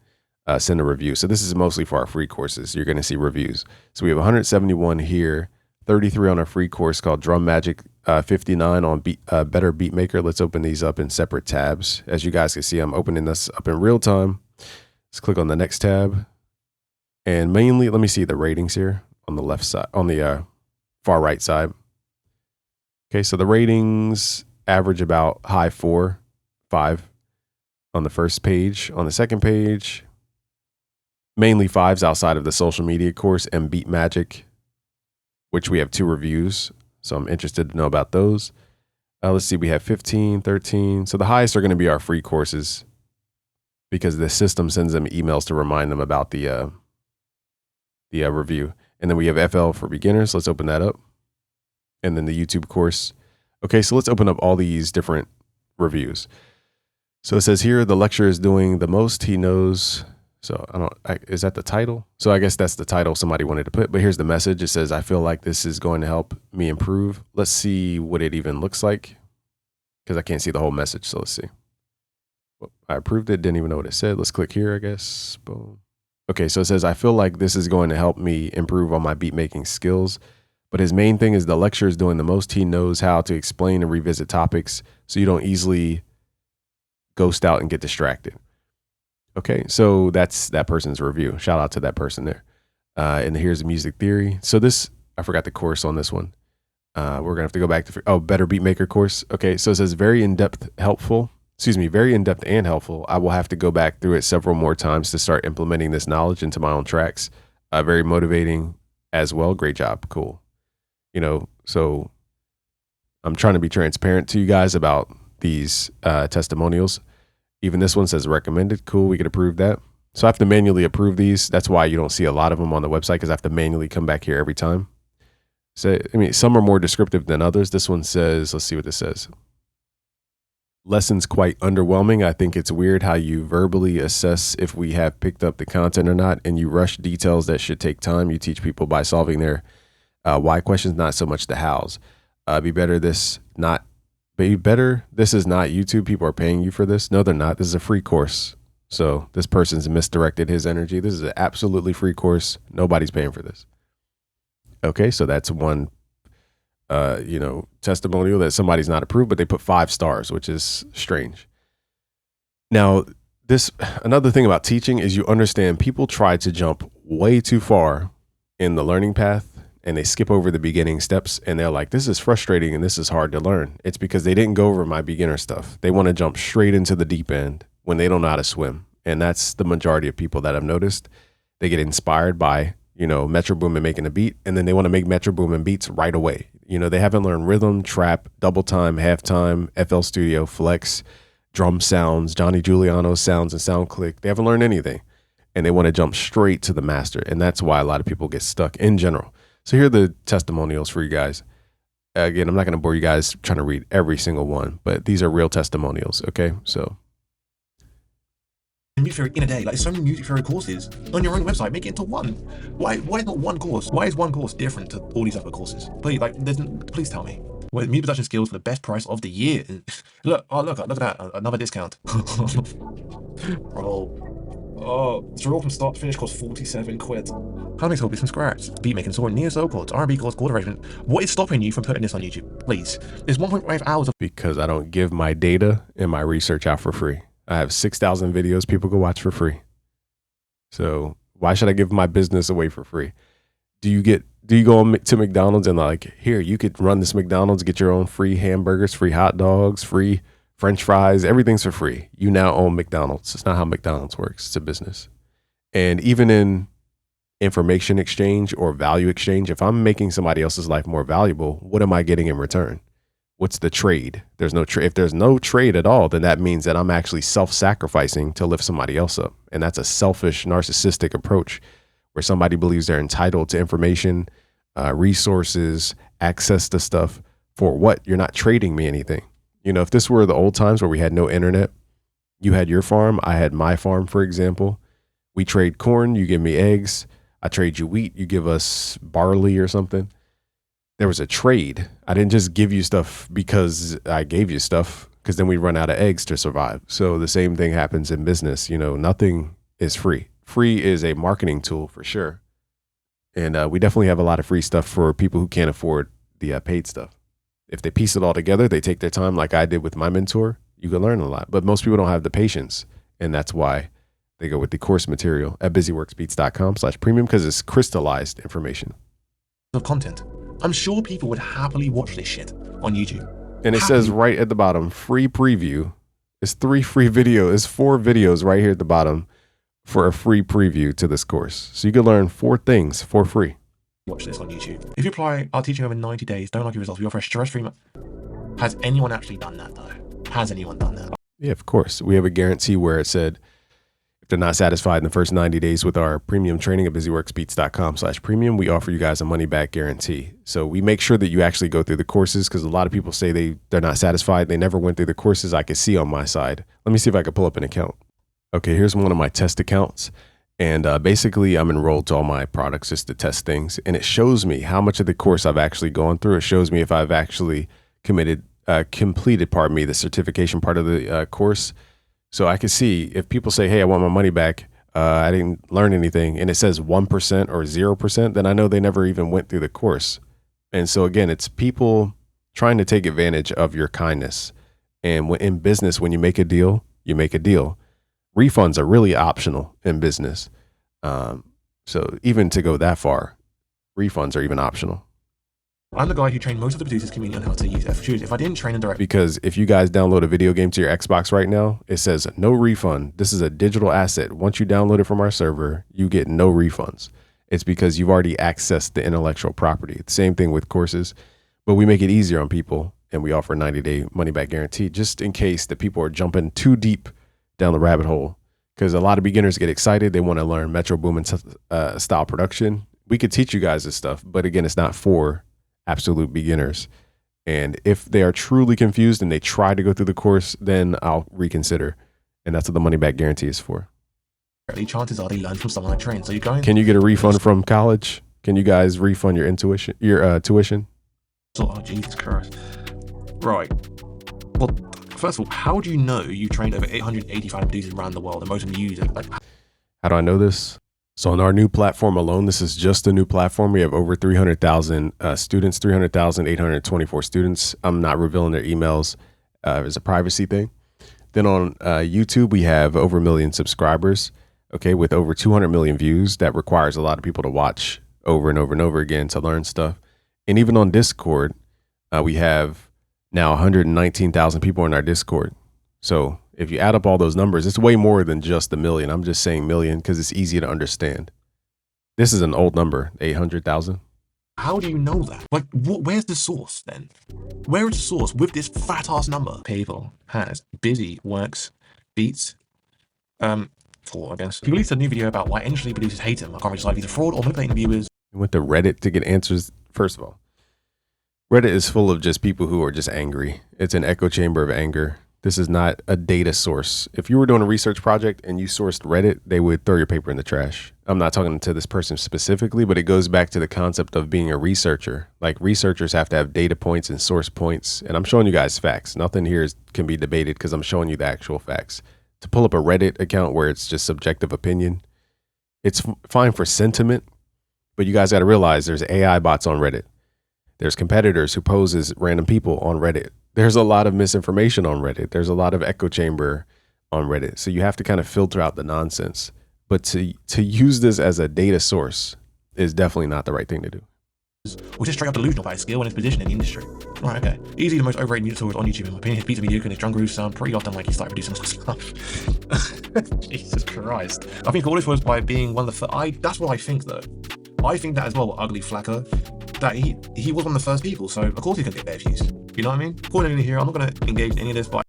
send a review. So this is mostly for our free courses. You're going to see reviews. So we have 171 here, 33 on our free course called Drum Magic, 59 on Better Beatmaker. Let's open these up in separate tabs. As you guys can see, I'm opening this up in real time. Let's click on the next tab. And mainly, let me see the ratings here on the left side, on the far right side. Okay, so the ratings average about high 4, 5 on the first page. On the second page, mainly 5s outside of the social media course and Beat Magic, which we have 2 reviews. So I'm interested to know about those. Let's see, we have 15, 13. So the highest are going to be our free courses because the system sends them emails to remind them about the review. And then we have FL for beginners. Let's open that up. And then the YouTube course. Okay, so let's open up all these different reviews. So it says here, the lecturer is doing the most he knows So is that the title? So I guess that's the title somebody wanted to put, but here's the message. It says, I feel like this is going to help me improve. Let's see what it even looks like, because I can't see the whole message. So let's see. Well, I approved it. Didn't even know what it said. Let's click here, I guess. Boom. Okay. So it says, I feel like this is going to help me improve on my beat making skills. But his main thing is the lecturer is doing the most. He knows how to explain and revisit topics so you don't easily ghost out and get distracted. Okay, so that's that person's review. Shout out to that person there. And here's the music theory. So this, I forgot the course on this one. We're gonna have to go back to, Better Beat Maker course. Okay, so it says very in-depth and helpful. I will have to go back through it several more times to start implementing this knowledge into my own tracks. Very motivating as well. Great job. Cool. So I'm trying to be transparent to you guys about these testimonials. Even this one says recommended. Cool. We could approve that. So I have to manually approve these. That's why you don't see a lot of them on the website, because I have to manually come back here every time. So, some are more descriptive than others. This one says, let's see what this says. Lessons quite underwhelming. I think it's weird how you verbally assess if we have picked up the content or not, and you rush details that should take time. You teach people by solving their why questions, not so much the hows. Be better. This is not YouTube. People are paying you for this. No, they're not. This is a free course. So this person's misdirected his energy. This is an absolutely free course. Nobody's paying for this. Okay, so that's one, testimonial that somebody's not approved, but they put 5 stars, which is strange. Now, another thing about teaching is you understand people try to jump way too far in the learning path, and they skip over the beginning steps, and they're like, this is frustrating and this is hard to learn. It's because they didn't go over my beginner stuff. They want to jump straight into the deep end when they don't know how to swim. And that's the majority of people that I've noticed. They get inspired by, Metro Boomin making a beat, and then they want to make Metro Boomin beats right away. They haven't learned rhythm, trap, double time, halftime, FL Studio, flex, drum sounds, Johnny Giuliano sounds, and sound click. They haven't learned anything, and they want to jump straight to the master. And that's why a lot of people get stuck in general. So here are the testimonials for you guys. Again, I'm not going to bore you guys trying to read every single one, but these are real testimonials. Okay, so. Music theory in a day. Like, there's so many music theory courses on your own website. Make it into one. Why not one course? Why is one course different to all these other courses? Please tell me. Well, music production skills for the best price of the year. Look at that. Another discount. Bro. Oh, it's all from start to finish costs 47 quid. How many beats from scratch? Beat making, sword, neo-soul chords, R&B chords, chord arrangement. What is stopping you from putting this on YouTube? Please. There's 1.5 hours of... Because I don't give my data and my research out for free. I have 6,000 videos people can watch for free. So why should I give my business away for free? Do you go to McDonald's and like, here, you could run this McDonald's, get your own free hamburgers, free hot dogs, free French fries, everything's for free. You now own McDonald's. It's not how McDonald's works. It's a business. And even in information exchange or value exchange, if I'm making somebody else's life more valuable, what am I getting in return? What's the trade? There's no trade. If there's no trade at all, then that means that I'm actually self-sacrificing to lift somebody else up. And that's a selfish, narcissistic approach where somebody believes they're entitled to information, resources, access to stuff for what? You're not trading me anything. If this were the old times where we had no internet, you had your farm, I had my farm, for example. We trade corn, you give me eggs. I trade you wheat, you give us barley or something. There was a trade. I didn't just give you stuff because I gave you stuff, because then we run out of eggs to survive. So the same thing happens in business. Nothing is free. Free is a marketing tool for sure. And we definitely have a lot of free stuff for people who can't afford the paid stuff. If they piece it all together, they take their time like I did with my mentor, you can learn a lot. But most people don't have the patience. And that's why they go with the course material at busyworksbeats.com/premium, because it's crystallized information. Of content. I'm sure people would happily watch this shit on YouTube. And it says right at the bottom, free preview. It's 3 free videos. It's 4 videos right here at the bottom for a free preview to this course. So you can learn 4 things for free. Watch this on YouTube. If you apply our teaching over 90 days, don't like your results, we offer a stress-free... Has anyone actually done that though? Has anyone done that? Yeah, of course. We have a guarantee where it said, if they're not satisfied in the first 90 days with our premium training at busyworksbeats.com/premium, we offer you guys a money back guarantee. So we make sure that you actually go through the courses, because a lot of people say they're not satisfied. They never went through the courses. I can see on my side. Let me see if I can pull up an account. Okay, here's one of my test accounts. And basically, I'm enrolled to all my products just to test things. And it shows me how much of the course I've actually gone through. It shows me if I've actually completed, the certification part of the course. So I can see if people say, hey, I want my money back. I didn't learn anything. And it says 1% or 0%, then I know they never even went through the course. And so again, it's people trying to take advantage of your kindness. And in business, when you make a deal, you make a deal. Refunds are really optional in business. So even to go that far, refunds are even optional. I'm the guy who trained most of the producers community on how to use FQs. If I didn't train them directly. Because if you guys download a video game to your Xbox right now, it says no refund. This is a digital asset. Once you download it from our server, you get no refunds. It's because you've already accessed the intellectual property. Same thing with courses, but we make it easier on people and we offer a 90-day money back guarantee just in case the people are jumping too deep down the rabbit hole. Because a lot of beginners get excited. They want to learn Metro Boomin style production. We could teach you guys this stuff, but again, it's not for absolute beginners. And if they are truly confused and they try to go through the course, then I'll reconsider. And that's what the money back guarantee is for. Chances are they learn from someone I trained. So you're going. Can you get a refund from college? Can you guys refund your tuition? Oh, Jesus Christ. Right. Well, first of all, how do you know you trained over 885 producers around the world and most of them use it? Like, how do I know this? So on our new platform alone, this is just a new platform. We have over 300,000 students, 300,824 students. I'm not revealing their emails as a privacy thing. Then on YouTube, we have over 1 million subscribers, okay, with over 200 million views. That requires a lot of people to watch over and over and over again to learn stuff. And even on Discord, we have now 119,000 people in our Discord. So if you add up all those numbers, it's way more than just 1 million. I'm just saying million because it's easy to understand. This is an old number, 800,000. How do you know that? Like, where's the source then? Where is the source with this fat ass number? People has busy works, beats, for I guess. He released a new video about why industry producers hate him. I can't decide if he's a fraud or manipulating viewers. We went to Reddit to get answers. First of all, Reddit is full of just people who are just angry. It's an echo chamber of anger. This is not a data source. If you were doing a research project and you sourced Reddit, they would throw your paper in the trash. I'm not talking to this person specifically, but it goes back to the concept of being a researcher. Like researchers have to have data points and source points. And I'm showing you guys facts. Nothing here can be debated because I'm showing you the actual facts. To pull up a Reddit account where it's just subjective opinion, it's fine for sentiment, but you guys got to realize there's AI bots on Reddit. There's competitors who pose as random people on Reddit. There's a lot of misinformation on Reddit. There's a lot of echo chamber on Reddit. So you have to kind of filter out the nonsense. But to use this as a data source is definitely not the right thing to do. Or just straight up delusional about his skill and his position in the industry. Right, okay. Easily the most overrated music source on YouTube, in my opinion. His beats are mediocre and his drum grooves sound pretty often like he started producing stuff. Jesus Christ. I think all this was by being one of the that's what I think though. I think that as well, Ugly Flacco, that he was one of the first people, so of course he's gonna get better views. You know what I mean? According to here, I'm not gonna engage in any of this, but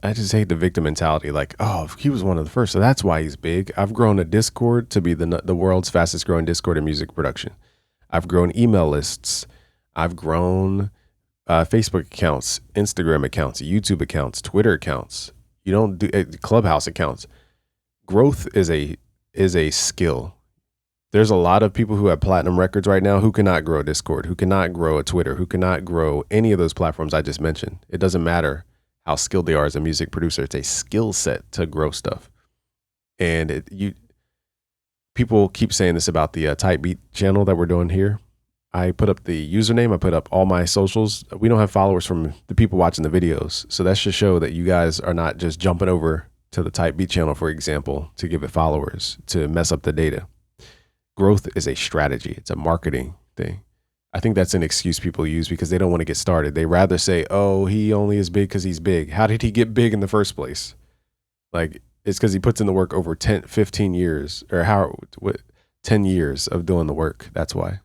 I just hate the victim mentality. Like, oh, he was one of the first, so that's why he's big. I've grown a Discord to be the world's fastest growing Discord in music production. I've grown email lists. I've grown Facebook accounts, Instagram accounts, YouTube accounts, Twitter accounts. You don't do Clubhouse accounts. Growth is a skill. There's a lot of people who have platinum records right now who cannot grow a Discord, who cannot grow a Twitter, who cannot grow any of those platforms I just mentioned. It doesn't matter how skilled they are as a music producer. It's a skill set to grow stuff. And people keep saying this about the Type Beat channel that we're doing here. I put up the username. I put up all my socials. We don't have followers from the people watching the videos. So that should show that you guys are not just jumping over to the Type Beat channel, for example, to give it followers, to mess up the data. Growth is a strategy. It's a marketing thing. I think that's an excuse people use because they don't want to get started. They rather say, oh, he only is big because he's big. How did he get big in the first place? Like, it's because he puts in the work over 10, 15 years or 10 years of doing the work. That's why.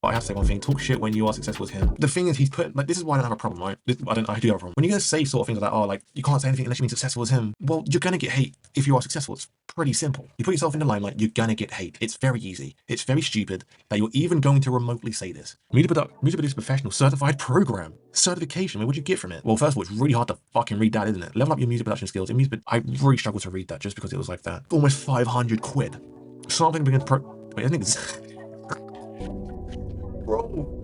I have to say one thing, talk shit when you are successful with him. The thing is, he's put, like, this is why I don't have a problem, right? I do have a problem. When you're going to say sort of things like, oh, like, you can't say anything unless you mean successful as him. Well, you're going to get hate if you are successful. It's pretty simple. You put yourself in the limelight, you're going to get hate. It's very easy. It's very stupid that you're even going to remotely say this. Music producer professional certified program. Certification, I mean, what do you get from it? Well, first of all, it's really hard to fucking read that, isn't it? Level up your music production skills. I really struggled to read that just because it was like that. Almost 500 quid. Sampling being wait, I think it's bro.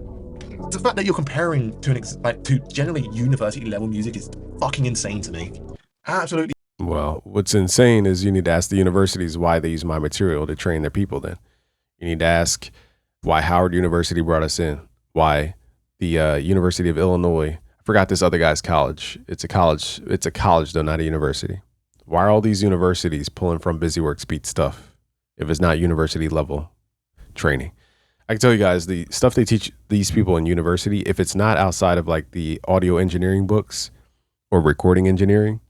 The fact that you're comparing to to generally university level music is fucking insane to me. Absolutely. Well, what's insane is you need to ask the universities why they use my material to train their people. Then you need to ask why Howard University brought us in, why the University of Illinois. I forgot this other guy's college. It's a college. It's a college though, not a university. Why are all these universities pulling from BusyWorks Beat stuff if it's not university level training? I can tell you guys the stuff they teach these people in university, if it's not outside of like the audio engineering books or recording engineering,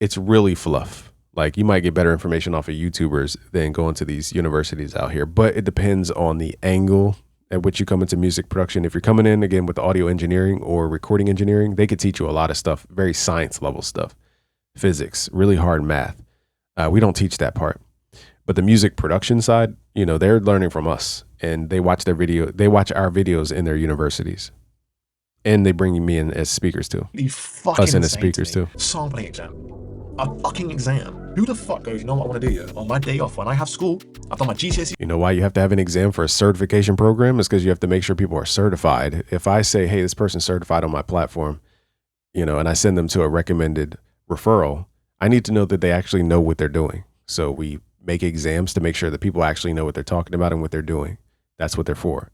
it's really fluff. Like you might get better information off of YouTubers than going to these universities out here, but it depends on the angle at which you come into music production. If you're coming in again with audio engineering or recording engineering, they could teach you a lot of stuff, very science level stuff, physics, really hard math. We don't teach that part. But the music production side, you know, they're learning from us and they watch our videos in their universities. And they bring me in as speakers too. Us in as speakers too. Sampling exam. A fucking exam. Who the fuck goes, you know what I want to do here? On my day off, when I have school, I've done my GCSE. You know why you have to have an exam for a certification program? Is because you have to make sure people are certified. If I say, hey, this person's certified on my platform, you know, and I send them to a recommended referral, I need to know that they actually know what they're doing. So we make exams to make sure that people actually know what they're talking about and what they're doing. That's what they're for,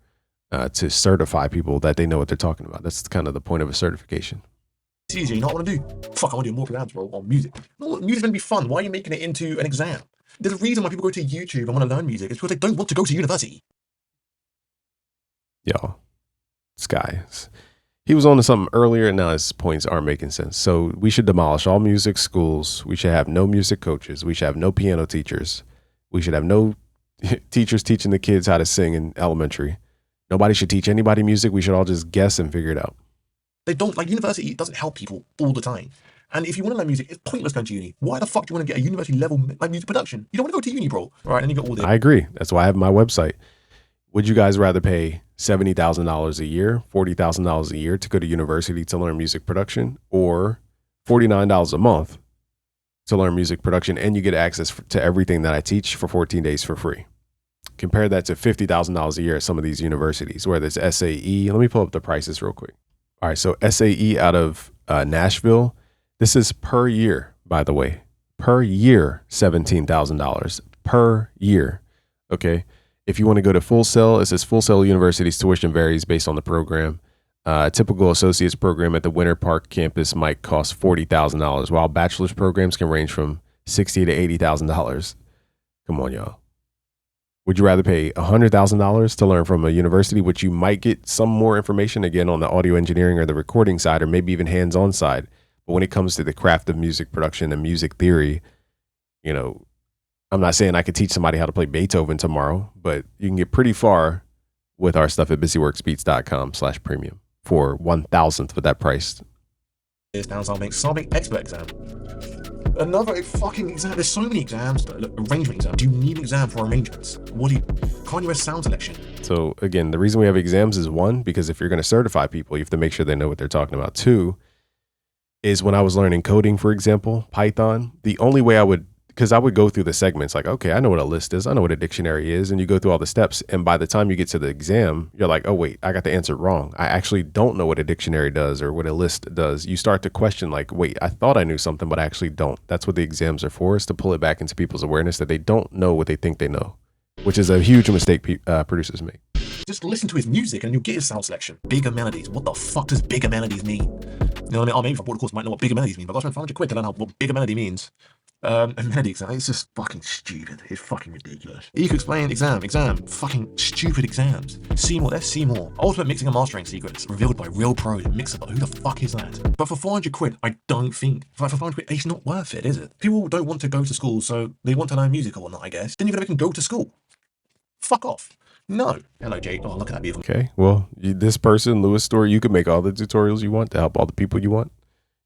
to certify people that they know what they're talking about. That's kind of the point of a certification. It's easier, you know what I want to do? Fuck, I want to do more exams, bro, on music. No, music's meant to be fun. Why are you making it into an exam? There's a reason why people go to YouTube and want to learn music. It's because they don't want to go to university. Yo, this guy, he was on to something earlier and now his points aren't making sense. So we should demolish all music schools. We should have no music coaches. We should have no piano teachers. We should have no teachers teaching the kids how to sing in elementary. Nobody should teach anybody music. We should all just guess and figure it out. They don't, like, university doesn't help people all the time. And if you want to learn music, it's pointless going to uni. Why the fuck do you want to get a university level like music production? You don't want to go to uni, bro. All right, and you got all this. I agree. That's why I have my website. Would you guys rather pay $70,000 a year, $40,000 a year to go to university to learn music production, or $49 a month to learn music production and you get access to everything that I teach for 14 days for free? Compare that to $50,000 a year at some of these universities, whether it's SAE. Let me pull up the prices real quick. All right, so SAE out of Nashville, this is per year, by the way. Per year, $17,000 per year, okay? If you want to go to Full Sail, it says Full Sail University's tuition varies based on the program. A typical associate's program at the Winter Park campus might cost $40,000, while bachelor's programs can range from $60,000 to $80,000. Come on, y'all. Would you rather pay $100,000 to learn from a university, which you might get some more information again on the audio engineering or the recording side, or maybe even hands-on side? But when it comes to the craft of music production and music theory, you know, I'm not saying I could teach somebody how to play Beethoven tomorrow, but you can get pretty far with our stuff at busyworksbeats.com/premium for 1,000th of that price. It's down something expert exam. Another fucking exam. There's so many exams. Look, arrangement exam. Do you need an exam for arrangements? Can't you have sound selection? So again, the reason we have exams is one, because if you're going to certify people, you have to make sure they know what they're talking about. Two is when I was learning coding, for example, Python, the only way I would, because I would go through the segments like, okay, I know what a list is. I know what a dictionary is. And you go through all the steps. And by the time you get to the exam, you're like, oh, wait, I got the answer wrong. I actually don't know what a dictionary does or what a list does. You start to question like, wait, I thought I knew something, but I actually don't. That's what the exams are for, is to pull it back into people's awareness that they don't know what they think they know, which is a huge mistake producers make. Just listen to his music and you'll get his sound selection. Bigger melodies. What the fuck does bigger melodies mean? You know what I mean? Oh, maybe if I bought a course, I might know what bigger melodies mean, but I got to spend £500 to learn what bigger melody means. A melody exam, it's just fucking stupid. It's fucking ridiculous. You could explain exam, fucking stupid exams. Seymour, let's see more. Ultimate mixing and mastering secrets revealed by real pros. Mixable, who the fuck is that? But for £400, I don't think, for £400, it's not worth it, is it? People don't want to go to school, so they want to learn music or whatnot, I guess. Then you're gonna make them go to school. Fuck off. No. Hello, Jake. Oh, look at that beautiful. Okay, well, this person, Lewis Story, you can make all the tutorials you want to help all the people you want.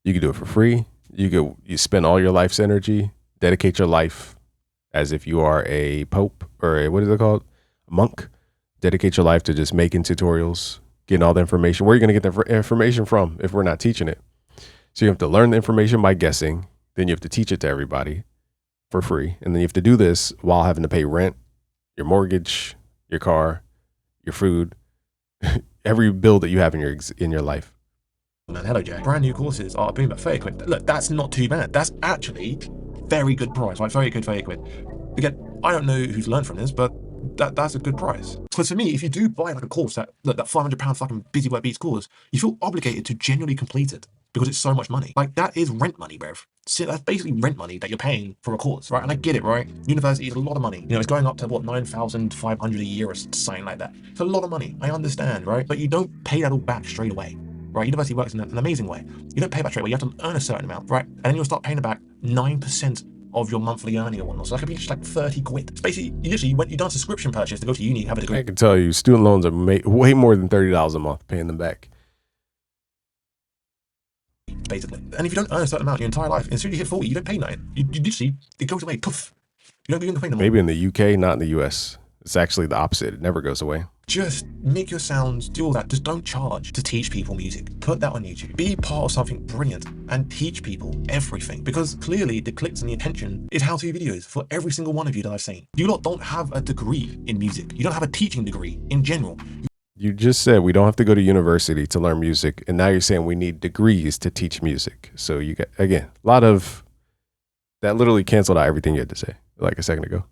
You can do it for free. You spend all your life's energy, dedicate your life as if you are a pope or what is it called? A monk. Dedicate your life to just making tutorials, getting all the information. Where are you going to get the information from if we're not teaching it? So you have to learn the information by guessing. Then you have to teach it to everybody. for free. And then you have to do this while having to pay rent, your mortgage, your car, your food, every bill that you have in your life. Hello, Jack. Brand new courses are boom at 30 quid. Look, that's not too bad. That's actually very good price, right? Very good 30 quid. Again, I don't know who's learned from this, but that's a good price. Because for me, if you do buy like a course that £500 fucking Busy Work Beats course, you feel obligated to genuinely complete it because it's so much money. Like, that is rent money, bruv. So that's basically rent money that you're paying for a course, right? And I get it, right? University is a lot of money. You know, it's going up to what, 9,500 a year or something like that. It's a lot of money. I understand, right? But you don't pay that all back straight away. Right, university works in an amazing way. You don't pay back straight away. You have to earn a certain amount, right? And then you'll start paying it back 9% of your monthly earning or whatnot. So that could be just like 30 quid. It's basically, you done a subscription purchase to go to uni, have a degree. I can tell you, student loans are way more than $30 a month paying them back. Basically. And if you don't earn a certain amount your entire life, as soon as you hit 40, you don't pay nothing. You literally, it goes away, poof. You don't pay no more. Maybe in the UK, not in the US. It's actually the opposite. It never goes away. Just make your sounds, do all that. Just don't charge to teach people music. Put that on YouTube. Be part of something brilliant and teach people everything. Because clearly the clicks and the attention is how-to videos for every single one of you that I've seen. You lot don't have a degree in music. You don't have a teaching degree in general. You just said we don't have to go to university to learn music. And now you're saying we need degrees to teach music. So you got, again, a lot of that literally canceled out everything you had to say like a second ago.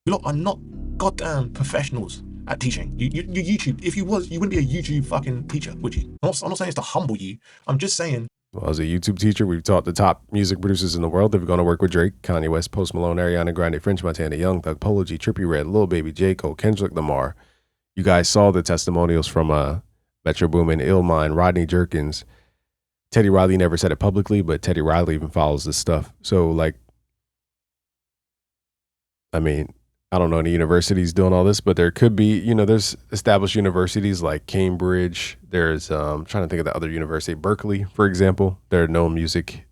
You lot are not goddamn professionals at teaching. You YouTube, if you was, you wouldn't be a YouTube fucking teacher, would you? I'm not saying it's to humble you. I'm just saying. Well, as a YouTube teacher, we've taught the top music producers in the world. They've gone to work with Drake, Kanye West, Post Malone, Ariana Grande, French Montana, Young Thug, Polo G, Trippie Redd, Lil Baby, J. Cole, Kendrick Lamar. You guys saw the testimonials from Metro Boomin, Illmind, Rodney Jerkins. Teddy Riley never said it publicly, but Teddy Riley even follows this stuff. So, like, I mean, I don't know any universities doing all this, but there could be, you know, there's established universities like Cambridge. There's, I'm trying to think of the other university, Berkeley, for example. They're a known music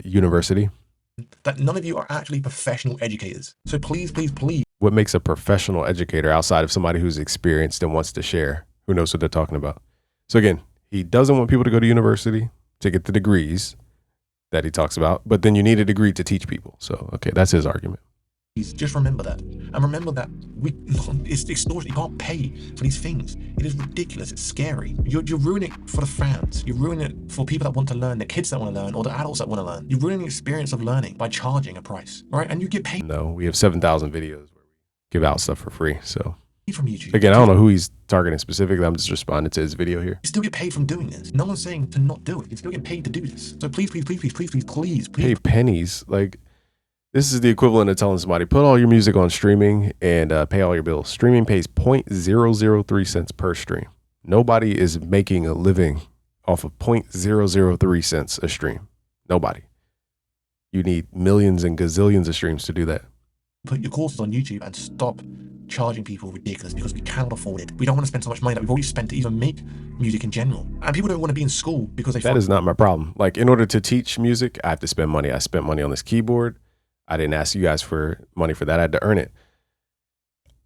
university. That none of you are actually professional educators. So please, please, please. What makes a professional educator outside of somebody who's experienced and wants to share, who knows what they're talking about? So again, he doesn't want people to go to university to get the degrees that he talks about, but then you need a degree to teach people. So, okay, that's his argument. Just remember that. And remember that it's extortion. You can't pay for these things. It is ridiculous. It's scary. You're ruining it for the fans. You're ruining it for people that want to learn, the kids that want to learn, or the adults that want to learn. You're ruining the experience of learning by charging a price, right? And you get paid. No, we have 7,000 videos where we give out stuff for free. So from YouTube. Again, I don't know who he's targeting specifically. I'm just responding to his video here. You still get paid from doing this. No one's saying to not do it. You still get paid to do this. So please, please, please, please, please, please, please, please. Pay pennies. Like, this is the equivalent of telling somebody, put all your music on streaming and pay all your bills. Streaming pays 0.003 cents per stream. Nobody is making a living off of 0.003 cents a stream. Nobody. You need millions and gazillions of streams to do that. Put your courses on YouTube and stop charging people ridiculous, because we cannot afford it. We don't want to spend so much money that we've already spent to even make music in general. And people don't want to be in school because they... That is not my problem. Like, in order to teach music, I have to spend money. I spent money on this keyboard. I didn't ask you guys for money for that. I had to earn it.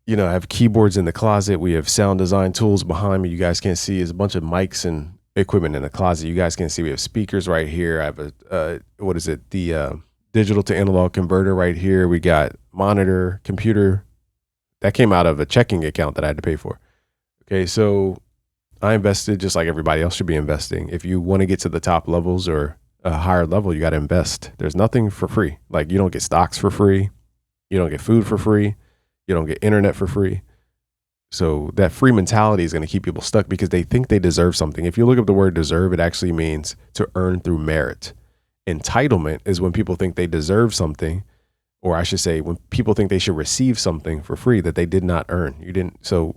You know, I have keyboards in the closet. We have sound design tools behind me. You guys can't see. There's a bunch of mics and equipment in the closet. You guys can't see. We have speakers right here. I have a, the digital to analog converter right here. We got monitor, computer. That came out of a checking account that I had to pay for. Okay, so I invested just like everybody else should be investing. If you want to get to the top levels or a higher level, you got to invest. There's nothing for free. Like, you don't get stocks for free. You don't get food for free. You don't get internet for free. So that free mentality is going to keep people stuck because they think they deserve something. If you look up the word deserve, it actually means to earn through merit. Entitlement is when people think they deserve something, or I should say when people think they should receive something for free that they did not earn. You didn't. So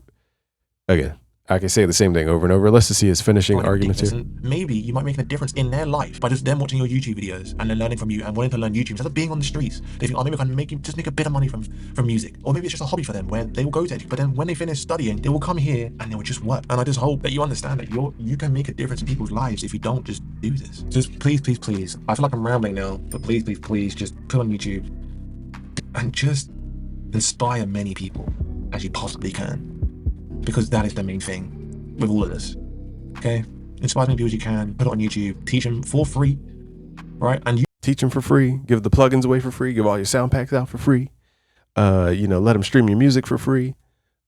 again, I can say the same thing over and over. Let's just see his finishing arguments here. Maybe you might make a difference in their life by just them watching your YouTube videos and then learning from you and wanting to learn YouTube instead of being on the streets. They think, oh, maybe I can make a bit of money from music, or maybe it's just a hobby for them where they will go to it. But then when they finish studying, they will come here and they will just work. And I just hope that you understand that you can make a difference in people's lives if you don't just do this. Just please, please, please. I feel like I'm rambling now, but please, please, please, just put on YouTube and just inspire many people as you possibly can, because that is the main thing with all of this. Okay, inspire as many people as you can, put it on YouTube, teach them for free, right? And you Teach them for free. Give the plugins away for free. Give all your sound packs out for free. Let them stream your music for free.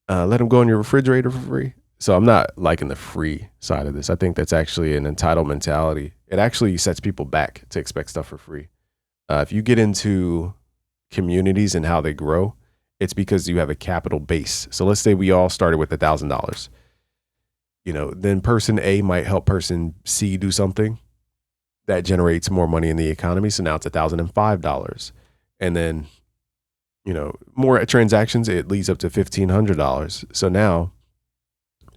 Let them go in your refrigerator for free. So I'm not liking the free side of this. I think that's actually an entitled mentality. It actually sets people back to expect stuff for free. If you get into communities and how they grow, it's because you have a capital base. So let's say we all started with $1,000. Then person A might help person C do something that generates more money in the economy. So now it's $1,005. And then, more transactions, it leads up to $1,500. So now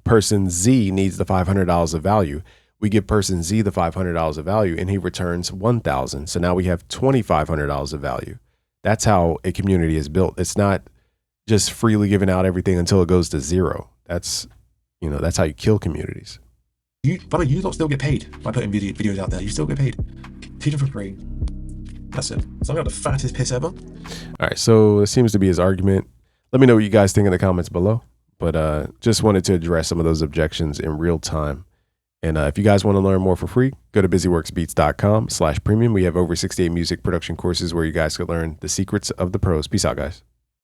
person Z needs the $500 of value. We give person Z the $500 of value and he returns $1,000. So now we have $2,500 of value. That's how a community is built. It's not just freely giving out everything until it goes to zero. That's how you kill communities. You don't still get paid by putting videos out there. You still get paid. Teach them for free. That's it. So I got the fattest piss ever. All right. So it seems to be his argument. Let me know what you guys think in the comments below. But just wanted to address some of those objections in real time. And if you guys want to learn more for free, go to busyworksbeats.com/premium. We have over 68 music production courses where you guys could learn the secrets of the pros. Peace out, guys.